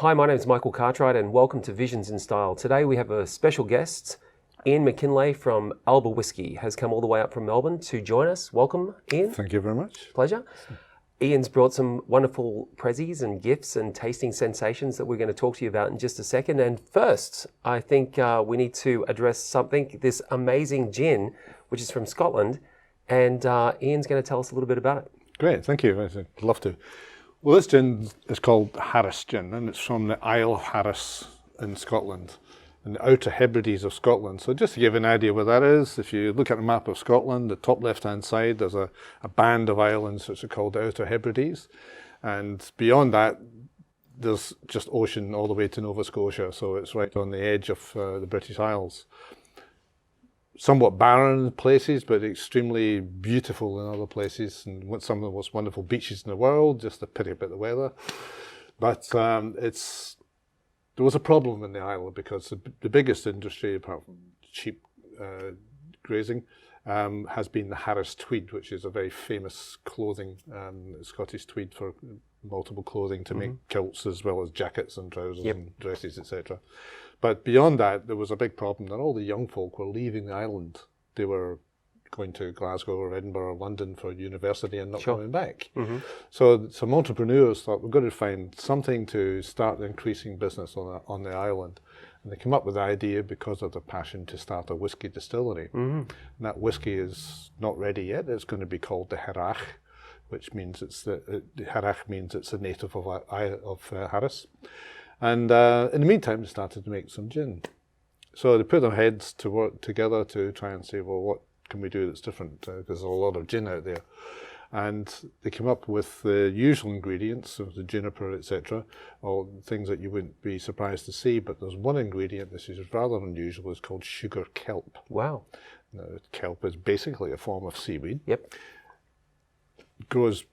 Hi, my name is Michael Cartwright and welcome to Visions in Style. Today we have a special guest. Ian McKinlay from Alba Whisky has come all the way up from Melbourne to join us. Welcome, Ian. Thank you very much. Pleasure. Ian's brought some wonderful prezzies and gifts and tasting sensations that we're going to talk to you about in just a second. And first, I think we need to address something, this amazing gin, which is from Scotland. And Ian's going to tell us a little bit about it. Great, thank you. I'd love to. Well, this gin is called Harris Gin, and it's from the Isle of Harris in Scotland, in the Outer Hebrides of Scotland. So just to give you an idea where that is, if you look at the map of Scotland, the top left-hand side, there's a band of islands which are called the Outer Hebrides. And beyond that, there's just ocean all the way to Nova Scotia. So it's right on the edge of the British Isles. Somewhat barren places, but extremely beautiful in other places, and some of the most wonderful beaches in the world, just a pity about the weather. But there was a problem in the island because the biggest industry, apart from sheep grazing, has been the Harris tweed, which is a very famous clothing, Scottish tweed for multiple clothing to make kilts as well as jackets and trousers and dresses, etc. But beyond that, there was a big problem that all the young folk were leaving the island. They were going to Glasgow or Edinburgh or London for university and not coming back. So some entrepreneurs thought, we're going to find something to start increasing business on the island. And they came up with the idea because of the passion to start a whiskey distillery. And that whiskey is not ready yet. It's going to be called the Harach, which means Harach means it's a native of Harris. And in the meantime, they started to make some gin. So they put their heads to work together to try and say, well, what can we do that's different? Because there's a lot of gin out there. And they came up with the usual ingredients of the juniper, etc., all things that you wouldn't be surprised to see. But there's one ingredient, this is rather unusual, it's called sugar kelp. Wow. Now, kelp is basically a form of seaweed. Yep. It grows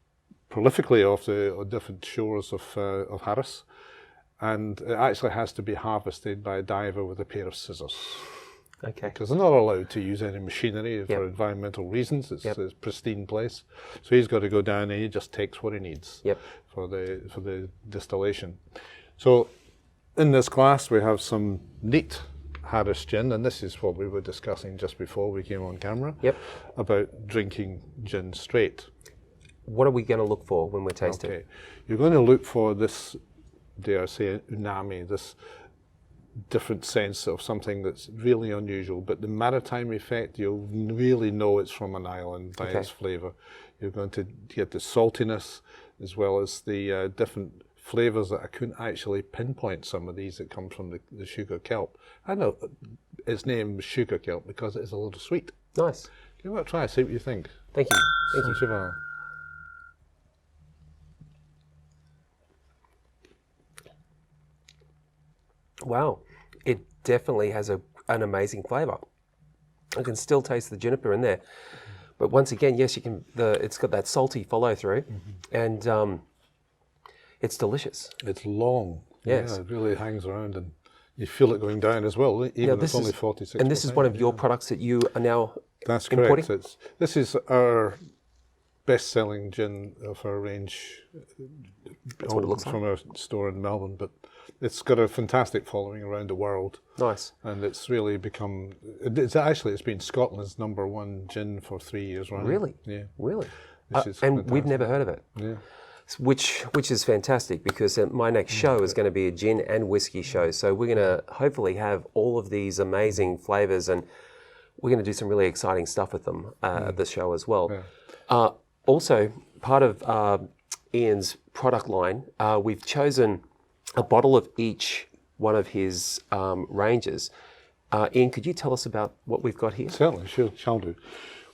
prolifically off the different shores of Harris. And it actually has to be harvested by a diver with a pair of scissors. Okay. Because they're not allowed to use any machinery for environmental reasons. It's a pristine place. So he's got to go down and he just takes what he needs for the distillation. So in this glass we have some neat Harris gin, and this is what we were discussing just before we came on camera about drinking gin straight. What are we going to look for when we're tasting? Okay. You're going to look for this, dare I say, umami, this different sense of something that's really unusual, but the maritime effect, you'll really know it's from an island by its flavour. You're going to get the saltiness as well as the different flavours that I couldn't actually pinpoint some of these that come from the sugar kelp. I know its name is sugar kelp because it is a little sweet. Nice. Give it a try, see what you think. Thank you. Thank you. Wow, it definitely has an amazing flavour. I can still taste the juniper in there, but once again, yes, you can. It's got that salty follow through, and it's delicious. It's long. Yes, it really hangs around, and you feel it going down as well. Even it's only 46%. And this is one of your products that you are now That's importing? Correct. This is our best-selling gin of our range. That's what it looks from our store in Melbourne, but it's got a fantastic following around the world. Nice. And it's really become, it's been Scotland's #1 gin for 3 years running. Really? Yeah. Really? And fantastic. we've never heard of it. Yeah. Which is fantastic because my next show is going to be a gin and whiskey show. So we're going to hopefully have all of these amazing flavours, and we're going to do some really exciting stuff with them at the show as well. Yeah. Also, part of Ian's product line, we've chosen a bottle of each one of his ranges. Ian, could you tell us about what we've got here? Certainly, shall do.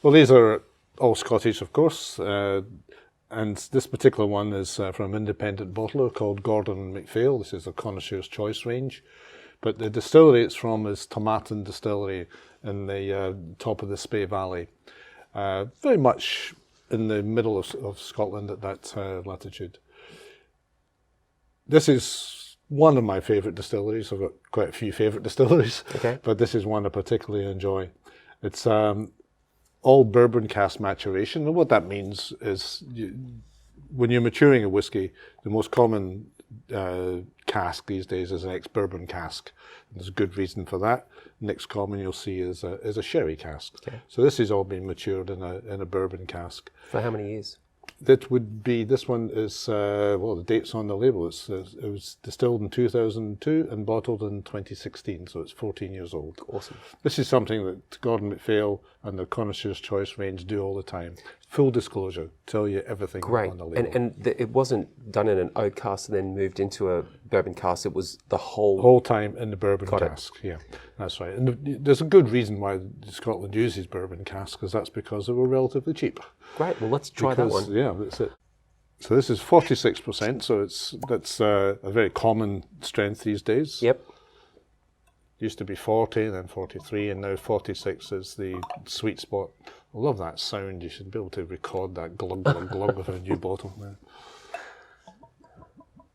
Well, these are all Scottish, of course, and this particular one is from an independent bottler called Gordon and MacPhail. This is a Connoisseur's Choice range. But the distillery it's from is Tomatin Distillery in the top of the Spey Valley. Very much in the middle of Scotland at that latitude. This is one of my favourite distilleries. I've got quite a few favourite distilleries, but this is one I particularly enjoy. It's all bourbon cask maturation, and what that means is when you're maturing a whiskey, the most common cask these days is an ex-bourbon cask. And there's a good reason for that. Next common you'll see is a sherry cask. Okay. So this has all been matured in a bourbon cask. For how many years? That would be, this one is, well, the date's on the label. It was distilled in 2002 and bottled in 2016, so it's 14 years old. Awesome. This is something that Gordon MacPhail and the Connoisseur's Choice range do all the time. Full disclosure, tell you everything on the label. And it wasn't done in an oak cask and then moved into a bourbon cask. It was the whole time in the bourbon cask. Yeah, that's right. And there's a good reason why Scotland uses bourbon casks, because that's because they were relatively cheap. Great. Well, let's try that one. Yeah, that's it. So this is 46%. So that's a very common strength these days. Yep. Used to be 40, then 43, and now 46 is the sweet spot. I love that sound. You should be able to record that glug, glug, glug of a new bottle. Yeah.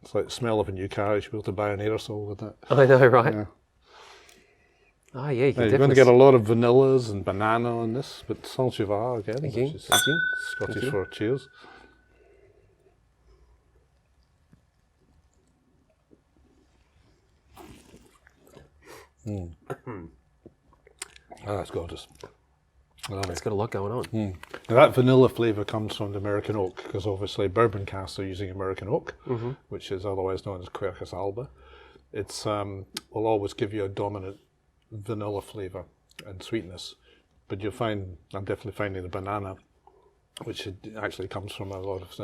It's like the smell of a new car. You should be able to buy an aerosol with that. I know, right? Yeah. Oh, yeah, you can you're going to get a lot of vanillas and banana on this, but Saint Jivard again. Thank you. Thank you. Scottish for cheers. That's gorgeous. It's got a lot going on. Now that vanilla flavour comes from the American oak, because obviously bourbon casks are using American oak, which is otherwise known as Quercus alba. It's will always give you a dominant vanilla flavour and sweetness, but you'll find, I'm definitely finding the banana, which actually comes from a lot of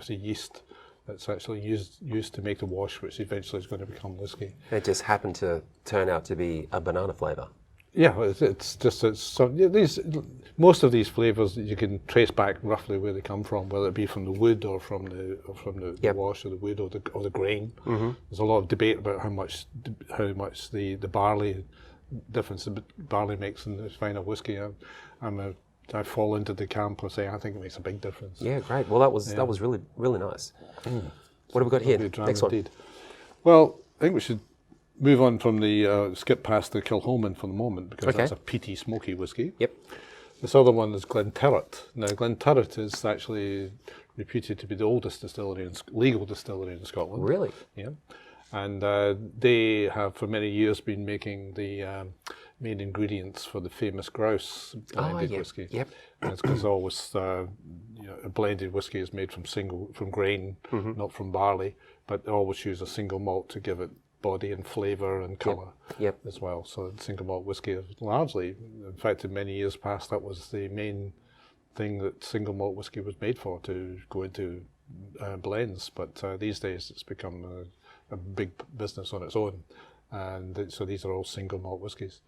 the yeast that's actually used to make the wash, which eventually is going to become whiskey. It just happened to turn out to be a banana flavour. Yeah, most of these flavours you can trace back roughly where they come from, whether it be from the wood or from the wash or the wood or the grain. There's a lot of debate about how much the barley difference the barley makes in the final whiskey. I fall into the camp of saying I think it makes a big difference. Yeah, great. Well, that was really nice. What have we got here? Next one. Well, I think we should move on from the skip past the Kilchoman for the moment, because that's a peaty, smoky whiskey. Yep. This other one is Glenturret. Now, Glenturret is actually reputed to be the oldest legal distillery in Scotland. Really? Yeah. And they have for many years been making the main ingredients for the famous Grouse blended whiskey. Yep. And it's because always a blended whiskey is made from grain, not from barley, but they always use a single malt to give it body and flavour and colour as well. So single malt whiskey is largely, in fact, in many years past, that was the main thing that single malt whiskey was made for, to go into blends. But these days it's become a big business on its own, and so these are all single malt whiskies.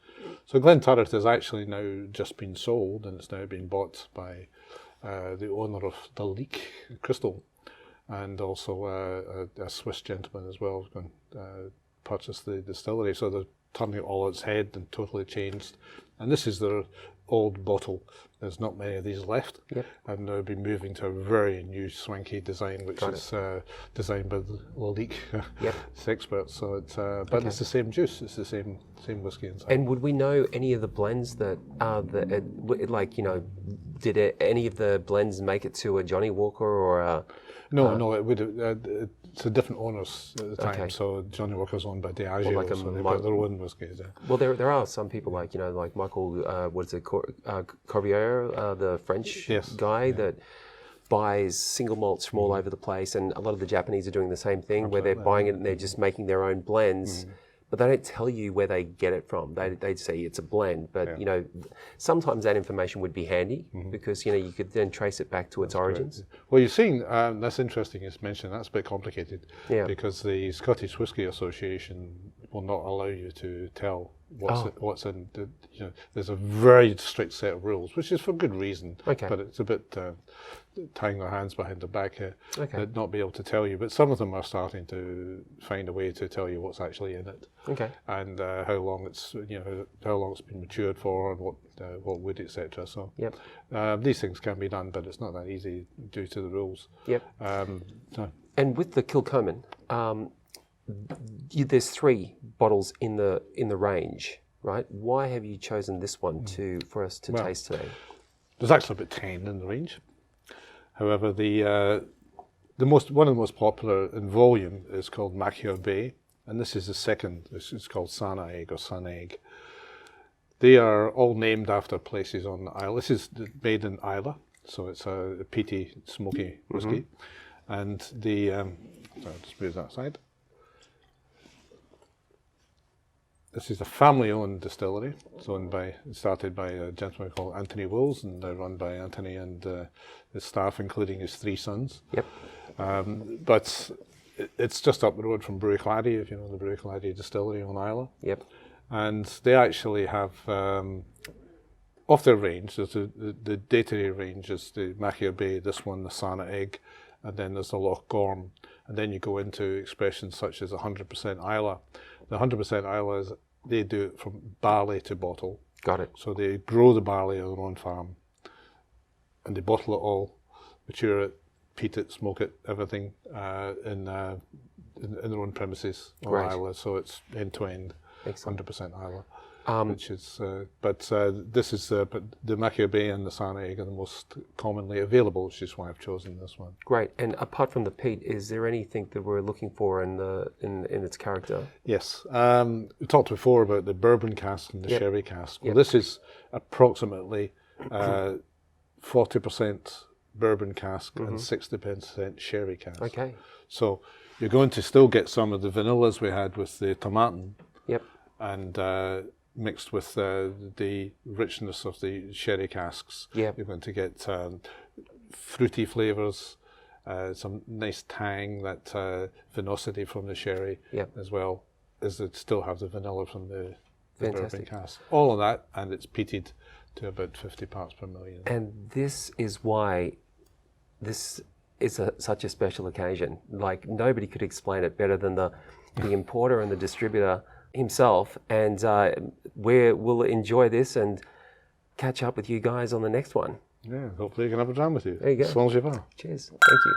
So Glenturret has actually now just been sold, and it's now been bought by the owner of the Leek Crystal, and also a Swiss gentleman as well, purchased the distillery. So they're turning it all on its head and totally changed. And this is their old bottle. There's not many of these left. Yep. And they'll be moving to a very new swanky design, which is designed by the Leek experts. So it's but it's the same juice. It's the same whiskey inside. And would we know any of the blends that did any of the blends make it to a Johnny Walker or a? No, it would. It's a different owners at the time. Okay. So Johnny Walker's owned by Diageo, so they've got their own whiskies. Yeah. Well, there are some people like Michael, Corbière, the French guy that buys single malts from all over the place, and a lot of the Japanese are doing the same thing, where they're buying it and they're just making their own blends. But they don't tell you where they get it from. They say it's a blend, but sometimes that information would be handy because you could then trace it back to its origins. Correct. Well, you're seeing that's interesting. You mentioned that's a bit complicated because the Scottish Whisky Association will not allow you to tell what's in. There's a very strict set of rules, which is for good reason. Okay. But it's a bit tying their hands behind their back here, not be able to tell you. But some of them are starting to find a way to tell you what's actually in it. Okay. And how long it's been matured for, and what wood, etc. So these things can be done, but it's not that easy due to the rules. Yep. And with the Kilchoman, there's 3 bottles in the range, right? Why have you chosen this one for us to taste today? There's actually about 10 in the range. However, the one of the most popular in volume is called Machiavel Bay, and this is the second. This is called Sana Egg or Sun Egg. They are all named after places on the isle. This is made in Isla, so it's a peaty, smoky whiskey, and the I'll just move that aside. This is a family-owned distillery. It's started by a gentleman called Anthony Wills, and they're run by Anthony and his staff, including his 3 sons. Yep. But it's just up the road from Bruichladdich, if you know the Bruichladdich distillery on Isla. Yep. And they actually have, off their range, there's the day-to-day range is the Machiavel Bay, this one, the Sana Egg, and then there's the Loch Gorm. And then you go into expressions such as 100% Isla. The 100% Isla is, they do it from barley to bottle. Got it. So they grow the barley on their own farm, and they bottle it all, mature it, peat it, smoke it, everything in their own premises on Right. Isla. So it's end-to-end, Excellent. 100% Isla. Which is, this is but the Machiavel Bay and the Sana Egg are the most commonly available, which is why I've chosen this one. Great. And apart from the peat, is there anything that we're looking for in its character? Yes, we talked before about the bourbon cask and the sherry cask. Well, this is approximately 40% bourbon cask and 60% sherry cask. Okay. So you're going to still get some of the vanillas we had with the tomatin. Yep. And mixed with the richness of the sherry casks. Yep. You're going to get fruity flavours, some nice tang, that vinosity from the sherry, as well as it still have the vanilla from the bourbon cask. All of that, and it's peated to about 50 parts per million. And this is why this is such a special occasion. Like, nobody could explain it better than the importer and the distributor himself, and we'll enjoy this and catch up with you guys on the next one. Yeah, hopefully you can have a dram with you. There you go. As long as you are. Cheers. Thank you.